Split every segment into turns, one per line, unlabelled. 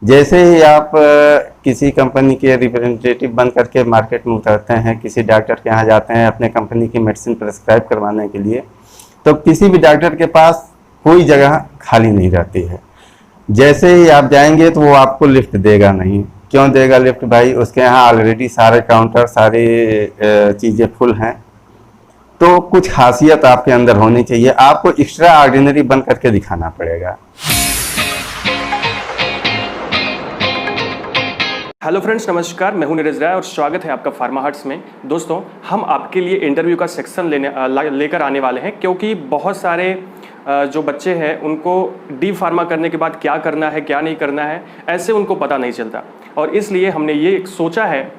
जैसे ही आप किसी कंपनी के रिप्रेजेंटेटिव बन करके मार्केट में उतरते हैं, किसी डॉक्टर के यहाँ जाते हैं अपने कंपनी की मेडिसिन प्रिस्क्राइब करवाने के लिए, तो किसी भी डॉक्टर के पास कोई जगह खाली नहीं रहती है। जैसे ही आप जाएंगे तो वो आपको लिफ्ट देगा नहीं। क्यों देगा लिफ्ट भाई? उसके यहाँ ऑलरेडी सारे काउंटर, सारी चीज़ें फुल हैं। तो कुछ खासियत आपके अंदर होनी चाहिए, आपको एक्स्ट्रा ऑर्डिनरी बन करके दिखाना पड़ेगा।
हेलो फ्रेंड्स, नमस्कार। मैं हूं नीरज राय और स्वागत है आपका फार्मा हट्स में। दोस्तों, हम आपके लिए इंटरव्यू का सेक्शन लेकर आने वाले हैं, क्योंकि बहुत सारे जो बच्चे हैं उनको डी फार्मा करने के बाद क्या करना है, क्या नहीं करना है, ऐसे उनको पता नहीं चलता। और इसलिए हमने ये सोचा है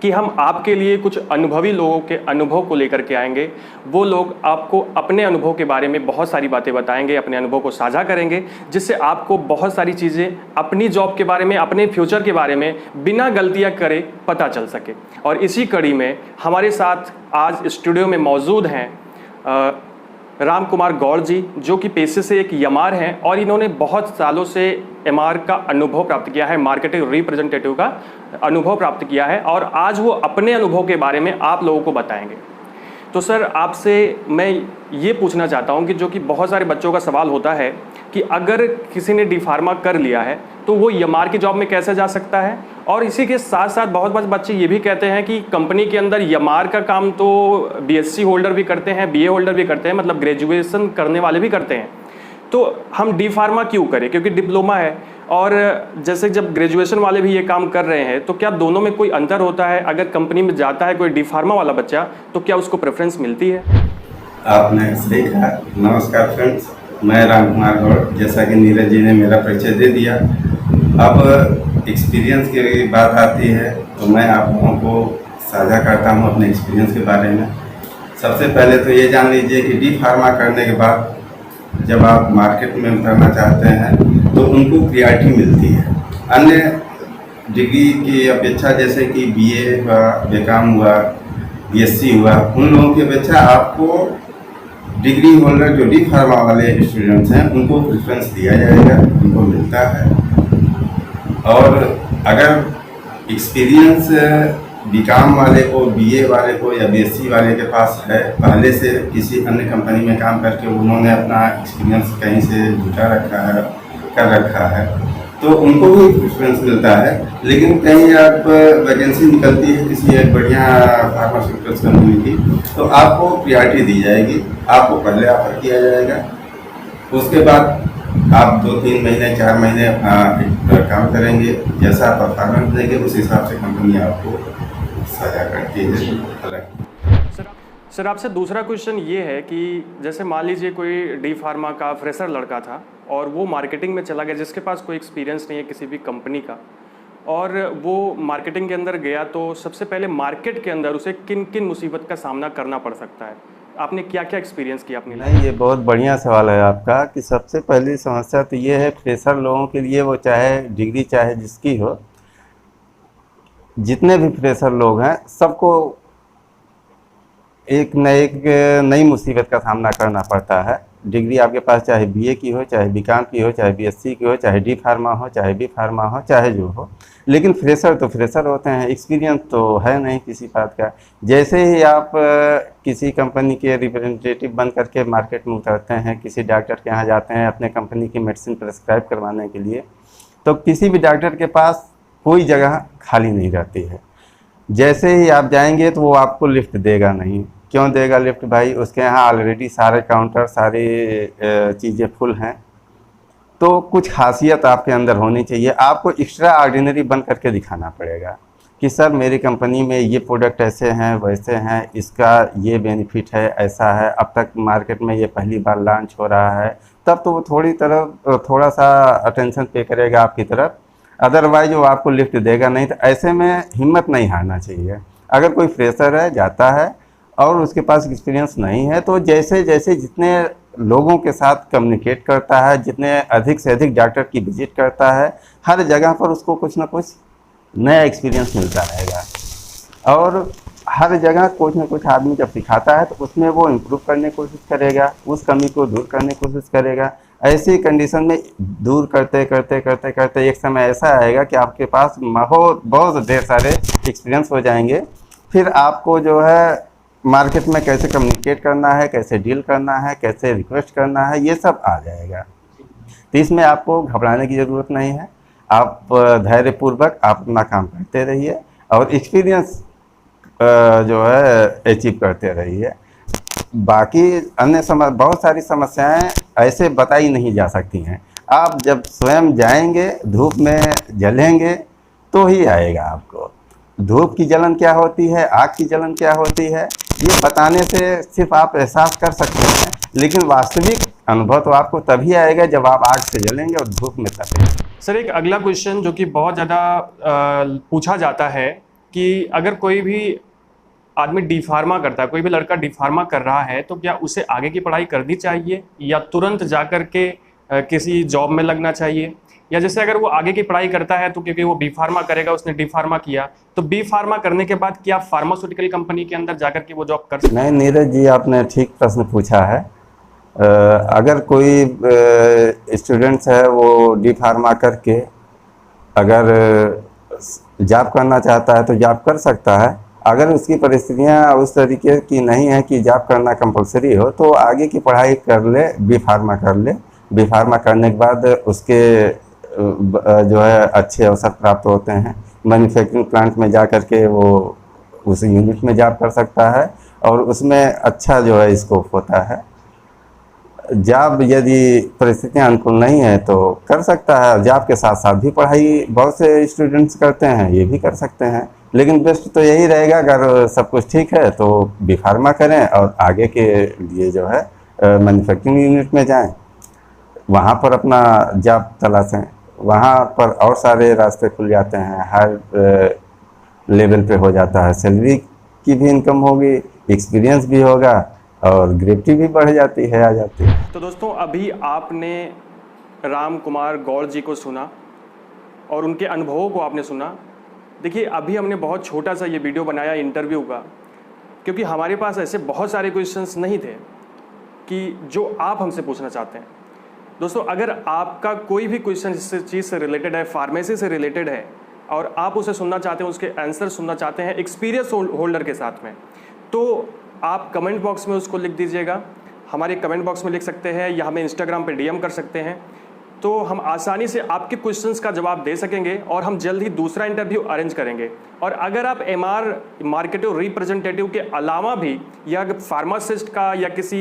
कि हम आपके लिए कुछ अनुभवी लोगों के अनुभव को लेकर के आएंगे। वो लोग आपको अपने अनुभव के बारे में बहुत सारी बातें बताएंगे, अपने अनुभव को साझा करेंगे, जिससे आपको बहुत सारी चीज़ें अपनी जॉब के बारे में, अपने फ्यूचर के बारे में बिना गलतियां करे पता चल सके। और इसी कड़ी में हमारे साथ आज स्टूडियो में मौजूद हैं राम कुमार गौड़ जी, जो कि पेशे से एक एमआर हैं और इन्होंने बहुत सालों से एमआर का अनुभव प्राप्त किया है, मार्केटिंग रिप्रेजेंटेटिव का अनुभव प्राप्त किया है, और आज वो अपने अनुभव के बारे में आप लोगों को बताएंगे। तो सर, आपसे मैं ये पूछना चाहता हूँ कि जो कि बहुत सारे बच्चों का सवाल होता है कि अगर किसी ने डी फार्मा कर लिया है तो वो एमआर की जॉब में कैसे जा सकता है। और इसी के साथ साथ बहुत बच्चे ये भी कहते हैं कि कंपनी के अंदर एमआर का काम तो बीएससी होल्डर भी करते हैं, बीए होल्डर भी करते हैं, मतलब ग्रेजुएशन करने वाले भी करते हैं। तो हम डी फार्मा क्यों करें? क्योंकि डिप्लोमा है, और जैसे जब ग्रेजुएशन वाले भी ये काम कर रहे हैं, तो क्या दोनों में कोई अंतर होता है? अगर कंपनी में जाता है कोई डी फार्मा वाला बच्चा, तो क्या उसको प्रेफरेंस मिलती है?
आपने सही कहा। नमस्कार फ्रेंड्स, मैं राम कुमार गौड़। जैसा कि नीरज जी ने मेरा परिचय दे दिया, अब एक्सपीरियंस की बात आती है तो मैं आप लोगों को साझा करता हूं अपने एक्सपीरियंस के बारे में। सबसे पहले तो ये जान लीजिए कि डी फार्मा करने के बाद जब आप मार्केट में उतरना चाहते हैं तो उनको प्रियॉरिटी मिलती है अन्य डिग्री की अपेक्षा। जैसे कि बीए हुआ, बीकॉम हुआ, बीएससी हुआ, उन लोगों की अपेक्षा आपको डिग्री होल्डर जो डी फार्मा वाले स्टूडेंट्स हैं उनको प्रेफरेंस दिया जाएगा, उनको मिलता है। और अगर एक्सपीरियंस बीकॉम वाले को, बीए वाले को या बीएससी वाले के पास है, पहले से किसी अन्य कंपनी में काम करके उन्होंने अपना एक्सपीरियंस कहीं से जुटा रखा है, कर रखा है, तो उनको भी प्रेफरेंस मिलता है। लेकिन कहीं आप वैकेंसी निकलती है किसी एक बढ़िया फार्मास्यूटिकल्स कंपनी की, तो आपको प्रायोरिटी दी जाएगी, आपको पहले ऑफर किया जाएगा। उसके बाद आप 2-3 महीने, 4 महीने काम करेंगे, जैसा आप परफॉर्मेंस देंगे उस हिसाब से कंपनी आपको सजा करती है।
सर, आपसे दूसरा क्वेश्चन ये है कि जैसे मान लीजिए कोई डी फार्मा का फ्रेशर लड़का था और वो मार्केटिंग में चला गया, जिसके पास कोई एक्सपीरियंस नहीं है किसी भी कंपनी का, और वो मार्केटिंग के अंदर गया, तो सबसे पहले मार्केट के अंदर उसे किन किन मुसीबत का सामना करना पड़ सकता है? आपने क्या क्या एक्सपीरियंस किया अपनी लाइफ?
नहीं, ये बहुत बढ़िया सवाल है आपका कि सबसे पहली समस्या तो ये है फ्रेशर लोगों के लिए, वो चाहे डिग्री चाहे जिसकी हो, जितने भी फ्रेशर लोग हैं सबको एक नई मुसीबत का सामना करना पड़ता है। डिग्री आपके पास चाहे बीए की हो, चाहे बीकॉम की हो, चाहे बीएससी की हो, चाहे डी फार्मा हो, चाहे बी फार्मा हो, चाहे जो हो, लेकिन फ्रेशर तो फ्रेशर होते हैं, एक्सपीरियंस तो है नहीं किसी बात का। जैसे ही आप किसी कंपनी के रिप्रेजेंटेटिव बन करके मार्केट में उतरते हैं, किसी डॉक्टर के यहाँ जाते हैं अपने कंपनी की मेडिसिन प्रिस्क्राइब करवाने के लिए, तो किसी भी डॉक्टर के पास कोई जगह खाली नहीं रहती है। जैसे ही आप जाएंगे तो वो आपको लिफ्ट देगा नहीं। क्यों देगा लिफ्ट भाई? उसके यहाँ ऑलरेडी सारे काउंटर, सारी चीज़ें फुल हैं। तो कुछ खासियत आपके अंदर होनी चाहिए, आपको एक्स्ट्रा ऑर्डिनरी बन करके दिखाना पड़ेगा कि सर मेरी कंपनी में ये प्रोडक्ट ऐसे हैं, वैसे हैं, इसका ये बेनिफिट है, ऐसा है, अब तक मार्केट में ये पहली बार लॉन्च हो रहा है। तब तो वो थोड़ा सा अटेंशन पे करेगा आपकी तरफ, अदरवाइज वो आपको लिफ्ट देगा नहीं। तो ऐसे में हिम्मत नहीं हारना चाहिए। अगर कोई फ्रेशर है, जाता है और उसके पास एक्सपीरियंस नहीं है, तो जैसे जैसे जितने लोगों के साथ कम्युनिकेट करता है, जितने अधिक से अधिक डॉक्टर की विजिट करता है, हर जगह पर उसको कुछ ना कुछ नया एक्सपीरियंस मिलता रहेगा। और हर जगह कुछ ना कुछ आदमी जब सिखाता है तो उसमें वो इम्प्रूव करने की कोशिश करेगा, उस कमी को दूर करने की कोशिश करेगा। ऐसी कंडीशन में दूर करते करते करते करते एक समय ऐसा आएगा कि आपके पास बहुत बहुत ढेर सारे एक्सपीरियंस हो जाएंगे। फिर आपको जो है मार्केट में कैसे कम्युनिकेट करना है, कैसे डील करना है, कैसे रिक्वेस्ट करना है, ये सब आ जाएगा। तो इसमें आपको घबराने की ज़रूरत नहीं है। आप धैर्यपूर्वक आप अपना काम करते रहिए और एक्सपीरियंस जो है अचीव करते रहिए। बाकी अन्य बहुत सारी समस्याएं ऐसे बताई नहीं जा सकती हैं। आप जब स्वयं जाएंगे, धूप में जलेंगे तो ही आएगा आपको। धूप की जलन क्या होती है, आग की जलन क्या होती है, ये बताने से सिर्फ आप एहसास कर सकते हैं, लेकिन वास्तविक अनुभव तो आपको तभी आएगा जब आप आग से जलेंगे और धूप में तपेंगे।
सर, एक अगला क्वेश्चन जो कि बहुत ज़्यादा पूछा जाता है कि अगर कोई भी आदमी डी फार्मा करता है, कोई भी लड़का डी फार्मा कर रहा है, तो क्या उसे आगे की पढ़ाई करनी चाहिए या तुरंत जा कर के किसी जॉब में लगना चाहिए? या जैसे अगर वो आगे की पढ़ाई करता है तो क्योंकि वो बी फार्मा करेगा, उसने डी फार्मा किया, तो बी फार्मा करने के बाद क्या फार्मास्यूटिकल कंपनी के अंदर जाकर के वो जॉब कर सकते?
नहीं नीरज जी, आपने ठीक प्रश्न पूछा है। अगर कोई स्टूडेंट्स है वो डी फार्मा करके अगर जॉब करना चाहता है तो जॉब कर सकता है। अगर उसकी परिस्थितियां उस तरीके की नहीं है कि जॉब करना कंपलसरी हो, तो आगे की पढ़ाई कर ले, बी फार्मा कर ले। बी फार्मा करने के बाद उसके जो है अच्छे अवसर प्राप्त होते हैं। मैन्युफैक्चरिंग प्लांट में जा कर के वो उस यूनिट में जॉब कर सकता है और उसमें अच्छा जो है स्कोप होता है। जॉब यदि परिस्थितियां अनुकूल नहीं है तो कर सकता है। जॉब के साथ साथ भी पढ़ाई बहुत से स्टूडेंट्स करते हैं, ये भी कर सकते हैं। लेकिन बेस्ट तो यही रहेगा, अगर सब कुछ ठीक है तो बी फार्मा करें और आगे के लिए जो है मैन्युफैक्चरिंग यूनिट में जाएं, वहाँ पर अपना जॉब तलाशें। वहाँ पर और सारे रास्ते खुल जाते हैं, हर लेवल पे हो जाता है। सैलरी की भी इनकम होगी, एक्सपीरियंस भी होगा और ग्रेविटी भी बढ़ जाती है, आ जाती है।
तो दोस्तों, अभी आपने राम कुमार गौड़ जी को सुना और उनके अनुभवों को आपने सुना। देखिए, अभी हमने बहुत छोटा सा ये वीडियो बनाया इंटरव्यू का, क्योंकि हमारे पास ऐसे बहुत सारे क्वेश्चंस नहीं थे कि जो आप हमसे पूछना चाहते हैं। दोस्तों, अगर आपका कोई भी क्वेश्चन इस चीज़ से रिलेटेड है, फार्मेसी से रिलेटेड है, और आप उसे सुनना चाहते हैं, उसके आंसर सुनना चाहते हैं एक्सपीरियंस होल्डर के साथ में, तो आप कमेंट बॉक्स में उसको लिख दीजिएगा। हमारे कमेंट बॉक्स में लिख सकते हैं या हमें इंस्टाग्राम पे डीएम कर सकते हैं, तो हम आसानी से आपके क्वेश्चंस का जवाब दे सकेंगे और हम जल्द ही दूसरा इंटरव्यू अरेंज करेंगे। और अगर आप एमआर मार्केटिंग रिप्रेजेंटेटिव के अलावा भी या फार्मासिस्ट का या किसी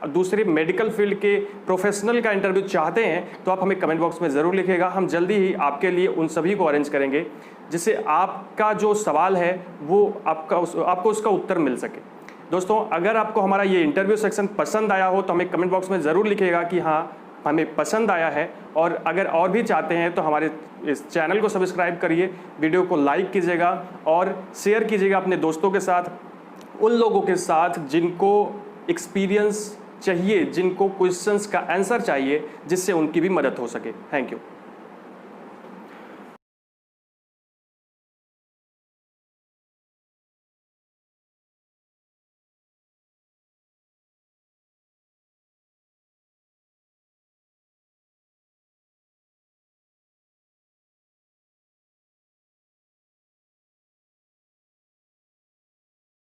दूसरे मेडिकल फील्ड के प्रोफेशनल का इंटरव्यू चाहते हैं, तो आप हमें कमेंट बॉक्स में ज़रूर लिखिएगा। हम जल्दी ही आपके लिए उन सभी को अरेंज करेंगे, जिससे आपका जो सवाल है वो आपको उसका उत्तर मिल सके। दोस्तों, अगर आपको हमारा ये इंटरव्यू सेक्शन पसंद आया हो तो हमें कमेंट बॉक्स में ज़रूर लिखिएगा कि हाँ, हमें पसंद आया है। और अगर और भी चाहते हैं तो हमारे इस चैनल को सब्सक्राइब करिए, वीडियो को लाइक कीजिएगा और शेयर कीजिएगा अपने दोस्तों के साथ, उन लोगों के साथ जिनको एक्सपीरियंस चाहिए, जिनको क्वेश्चंस का आंसर चाहिए, जिससे उनकी भी मदद हो सके। Thank you.